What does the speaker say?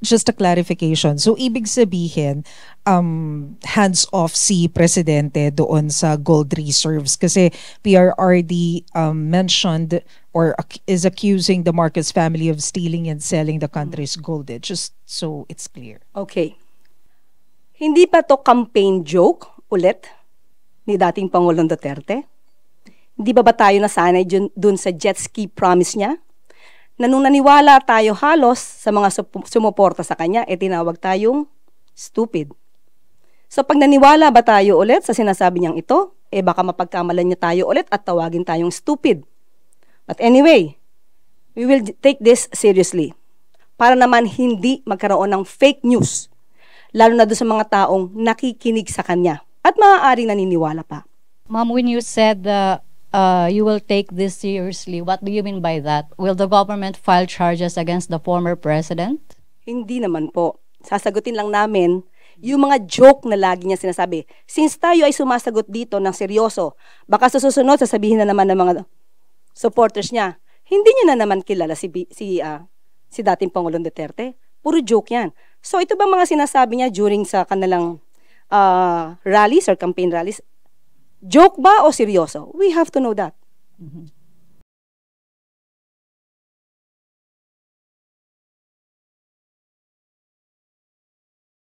just a clarification. So, ibig sabihin, hands-off si Presidente doon sa gold reserves kasi PRRD mentioned or is accusing the Marcos family of stealing and selling the country's gold. Just so it's clear. Okay. Hindi pa to campaign joke ulit ni dating Pangulong Duterte? Hindi ba tayo nasanay dun sa jet ski promise niya? Na nung naniwala tayo halos sa mga sumuporta sa kanya, tinawag tayong stupid. So pag naniwala ba tayo ulit sa sinasabi niyang ito, baka mapagkamalan niya tayo ulit at tawagin tayong stupid. But anyway, we will take this seriously. Para naman hindi magkaroon ng fake news, lalo na doon sa mga taong nakikinig sa kanya at maaaring naniniwala pa. Ma'am, when you said you will take this seriously, what do you mean by that? Will the government file charges against the former president? Hindi naman po. Sasagutin lang namin yung mga joke na lagi niya sinasabi. Since tayo ay sumasagot dito ng seryoso, baka sa susunod sasabihin na naman ng mga supporters niya, hindi niya na naman kilala si dating Pangulong Duterte. Puro joke yan. So ito bang mga sinasabi niya during sa kanilang rallies or campaign rallies? Joke ba o seryoso? We have to know that.